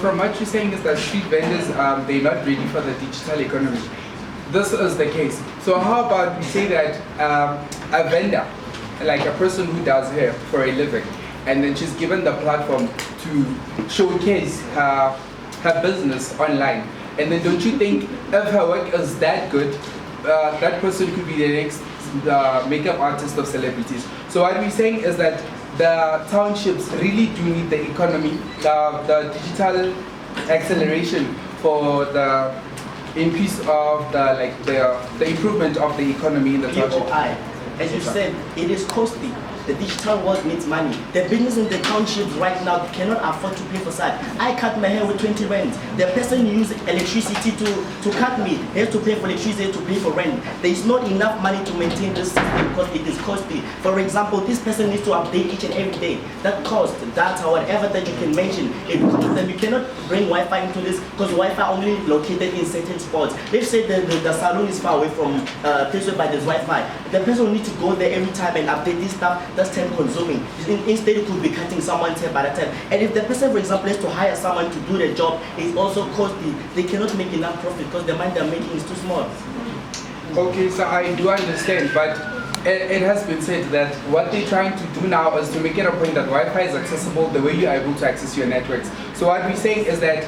From what you're saying is that street vendors, they're not ready for the digital economy. This is the case. So how about we say that a vendor, like a person who does hair for a living, and then she's given the platform to showcase her business online. And then don't you think if her work is that good, that person could be the next makeup artist of celebrities? So what we're saying is that the townships really do need the economy, the digital acceleration for the increase of the improvement of the economy in the township. As you said, it is costly. The digital world needs money. The business in the townships right now cannot afford to pay for that. I cut my hair with 20 rand. The person uses electricity to cut me. He has to pay for electricity, to pay for rent. There is not enough money to maintain this system because it is costly. For example, this person needs to update each and every day. That cost, data, whatever that you can mention, it costs them. You cannot bring Wi-Fi into this because Wi-Fi only located in certain spots. Let's say the salon is far away from places by there's Wi-Fi. The person will need to go there every time and update this stuff. That's time consuming. Instead, it could be cutting someone's hair by the time. And if the person, for example, has to hire someone to do the job, it's also costly. They cannot make enough profit because the money they're making is too small. Okay, so I do understand, but it has been said that what they're trying to do now is to make it a point that Wi-Fi is accessible the way you're able to access your networks. So what we're saying is that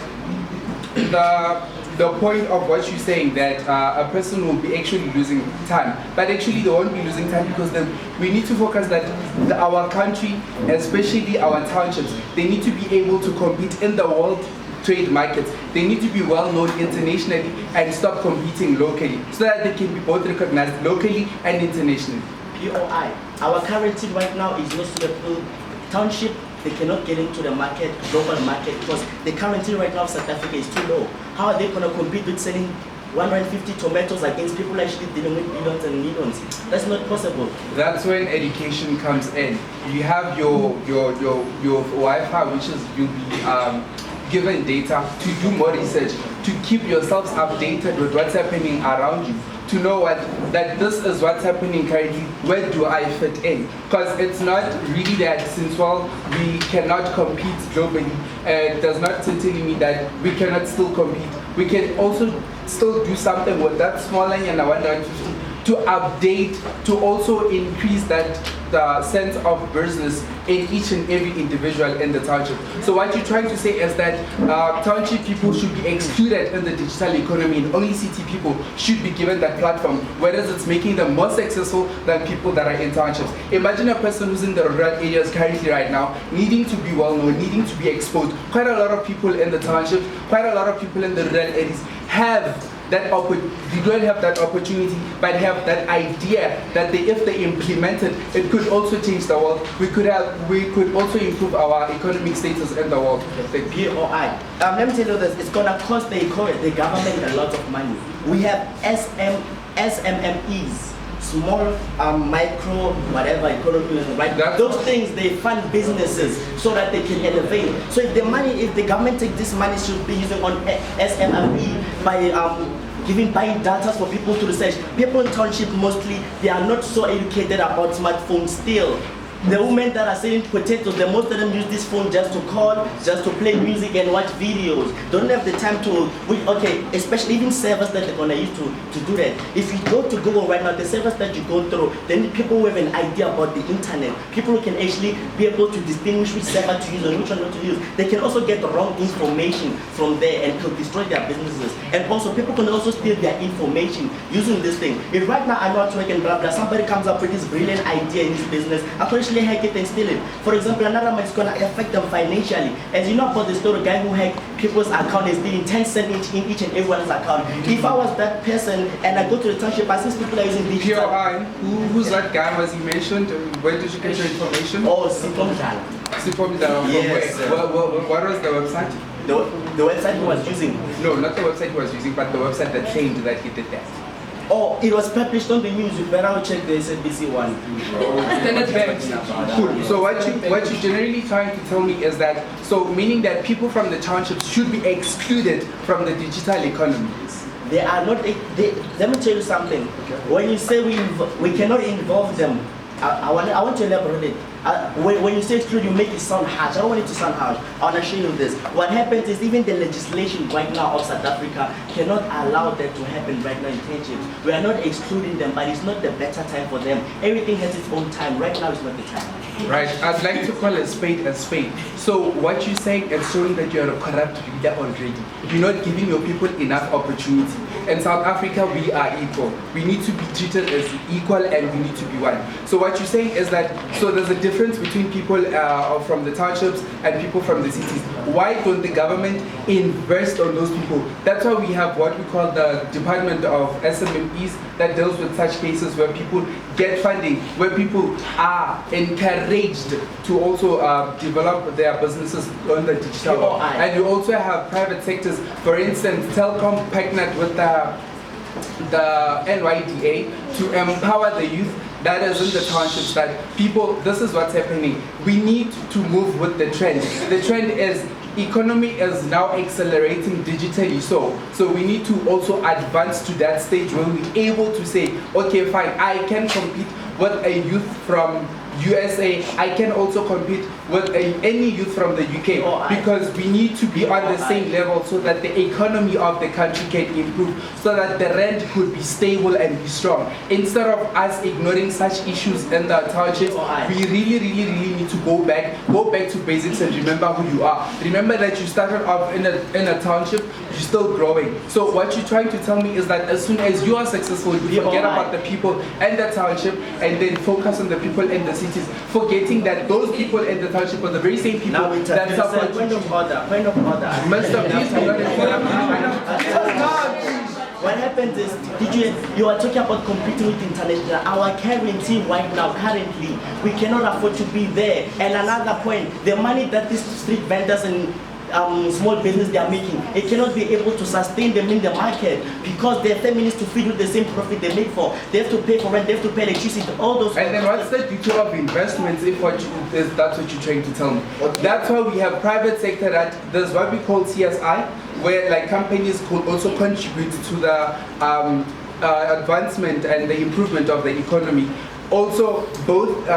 the point of what you're saying, that a person will be actually losing time, but actually they won't be losing time because we need to focus that our country, especially our townships, they need to be able to compete in the world trade markets. They need to be well known internationally and stop competing locally so that they can be both recognized locally and internationally. POI, our currency right now is not suitable. Township, they cannot get into the market, global market, because the currency right now of South Africa is too low. How are they going to compete with selling 150 tomatoes against people actually dealing with millions and millions? That's not possible. That's when education comes in. You have your Wi-Fi, which is you'll be given data to do more research, to keep yourselves updated with what's happening around you, to know that this is what's happening currently, where do I fit in? Because it's not really that since, well, we cannot compete globally, it does not certainly mean that we cannot still compete. We can also still do something with that small line and 150 to update, to also increase the sense of business in each and every individual in the township. So what you're trying to say is that township people should be excluded in the digital economy and only city people should be given that platform, whereas it's making them more successful than people that are in townships. Imagine a person who's in the rural areas currently right now, needing to be well known, needing to be exposed. Quite a lot of people in the township, quite a lot of people in the rural areas have that they don't have that opportunity, but have that idea that if they implement it, it could also change the world. We could also improve our economic status in the world. The POI. Let me tell you this, it's gonna cost the government a lot of money. We have SMMEs, small, micro, whatever economy, right? Those things, they fund businesses so that they can elevate. So if the government take this money, should be using on SMME by buying data for people to research. People in township mostly, they are not so educated about smartphones still. The women that are selling potatoes, most of them use this phone just to call, just to play music and watch videos. Don't have the time to, especially even servers that they're gonna use to do that. If you go to Google right now, the servers that you go through, then people who have an idea about the internet, people who can actually be able to distinguish which server to use and which one not to use. They can also get the wrong information from there and could destroy their businesses. And also people can also steal their information using this thing. If right now I'm not working, blah blah, somebody comes up with this brilliant idea in this business, I could actually hack it and steal it. For example, another one is going to affect them financially. As you know about the story, guy who hacked people's account is stealing 10 cents in each and everyone's account. If I was that person and I go to the township, I see people are using digital. POI, who's that guy was he mentioned? Where did you get your information? Oh, Sipomdala. Sipomdala, yes, what was the website? The website he was using. No, not the website he was using, but the website that claimed that he did that. Oh, it was published on the news. You better check the SNBC one. Cool. So what you're generally trying to tell me is that, so meaning that people from the townships should be excluded from the digital economy. They are not. Let me tell you something. Okay. When you say we cannot involve them, I want to elaborate it. When you say exclude, you make it sound harsh. I don't want it to sound harsh. I want to show you this. What happens is even the legislation right now of South Africa cannot allow that to happen right now in townships. We are not excluding them, but it's not the better time for them. Everything has its own time. Right now is not the time. Right. I'd like to call a spade a spade. So what you're saying is showing that you're a corrupt leader already. You're not giving your people enough opportunity. In South Africa, we are equal. We need to be treated as equal and we need to be one. So what you're saying is that, so there's a difference between people from the townships and people from the cities. Why don't the government invest on those people? That's why we have what we call the Department of SMMEs that deals with such cases where people get funding, where people are encouraged to also develop their businesses on the digital world. And you also have private sectors, for instance, Telkom partnered with the NYDA to empower the youth that is in the townships, that people, this is what's happening. We need to move with the trend. The trend is economy is now accelerating digitally, so we need to also advance to that stage where we're able to say, okay, fine, I can compete with a youth from USA, I can also compete with any youth from the UK, because we need to be on the same level so that the economy of the country can improve, so that the rand could be stable and be strong. Instead of us ignoring such issues in the townships, we really need to go back to basics and remember who you are. Remember that you started off in a township, you're still growing. So what you're trying to tell me is that as soon as you are successful, you forget about the people and the township and then focus on the people in the cities, forgetting that those people in the township are the very same people that support point of order. Mr. What happens is, you are talking about competing with international. Our current team right now, currently, we cannot afford to be there. And another point, the money that these street vendors and small business they are making, it cannot be able to sustain them in the market because their families to feed with the same profit they make for. They have to pay for rent, they have to pay electricity, all those. And then what's the future of investments if that's what you're trying to tell me? Okay. That's why we have private sector that there's what we call CSI, where like companies could also contribute to the advancement and the improvement of the economy. Also, both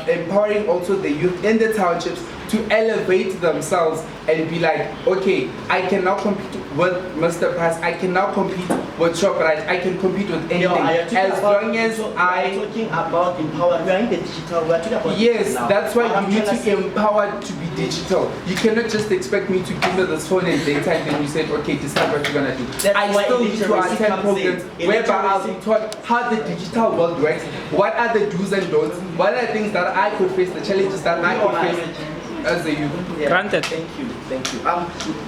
empowering also the youth in the townships to elevate themselves and be like, okay, I can now compete with Mr. Price, I can now compete with ShopRite, I can compete with anything. As long as I... We're talking about empower, we are in the digital, we're talking about yes, now. that's why you need to be empowered to be digital. You cannot just expect me to give you this phone and data and then you said, okay, decide what you're gonna do. I still need to attend programs whereby I'll be taught how the digital world works, what are the do's and don'ts, what are the things that I could face, the challenges that I could face as a youth. Yeah. Granted. Thank you.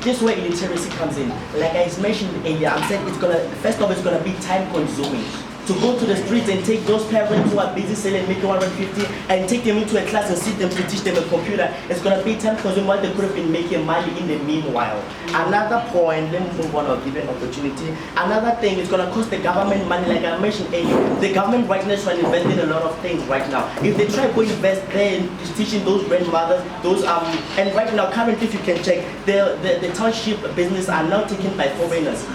This way literacy comes in. Like I mentioned earlier, I'm saying it's gonna, first of all, it's gonna be time consuming. To go to the streets and take those parents who are busy selling, making 150, and take them into a class and sit them to teach them a computer, it's going to be time consuming while they could have been making money in the meanwhile. Another point, let me move on, I'll give an opportunity. Another thing, it's going to cost the government money, like I mentioned earlier. The government right now is trying to invest in a lot of things right now. If they try to invest there in teaching those grandmothers, those and right now, currently, if you can check, the township business are now taken by foreigners.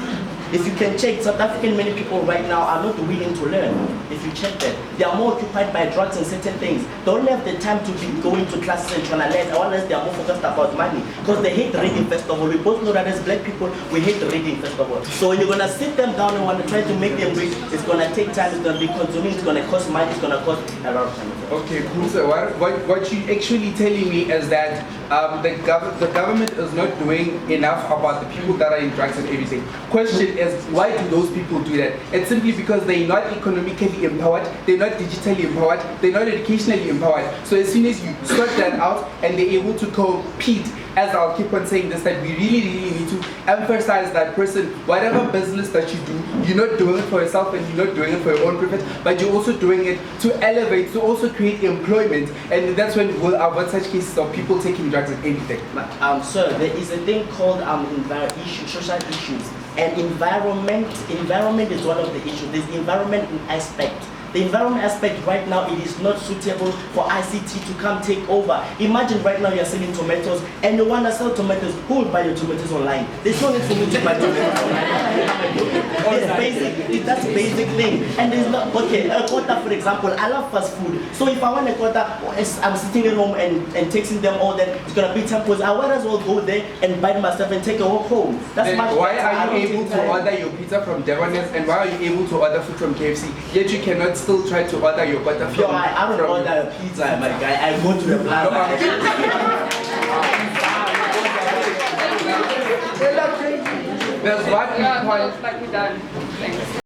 If you can check, South African many people right now are not willing to learn. If you check that, they are more occupied by drugs and certain things. They don't have the time to be going to classes and trying to learn, unless they are more focused about money. Because they hate reading first of all. We both know that as black people, we hate reading first of all. So when you're gonna sit them down and want to try to make them read, it's gonna take time, it's gonna be consuming, it's gonna cost money, it's gonna cost a lot of time. Okay, cool. So what you actually telling me is that the government is not doing enough about the people that are in drugs and everything. Question is, why do those people do that? It's simply because they're not economically empowered, they're not digitally empowered, they're not educationally empowered. So as soon as you sort that out and they're able to compete, as I'll keep on saying this, that we really need to emphasize that person, whatever business that you do, you're not doing it for yourself and you're not doing it for your own profit, but you're also doing it to elevate, to also create employment, and that's when we'll avoid such cases of people taking drugs and anything. Sir, there is a thing called social issues, and environment is one of the issues. There's environment aspect. The environment aspect right now, it is not suitable for ICT to come take over. Imagine right now you're selling tomatoes and you want to sell tomatoes. Who will buy your tomatoes online? There's no need for me to buy tomatoes online. That's basic thing. And there's not, okay, a quota for example, I love fast food. So if I want a quota, I'm sitting at home and texting them all that it's going to be temples. I might as well go there and buy myself and take a walk home. That's then much why better. are you able to order your pizza from Devoners and why are you able to order food from KFC? Yet you cannot still try to order your butter from... Yo, I don't order a pizza, my guy. I go to the plaza. There's one point. Like we're done. Thanks.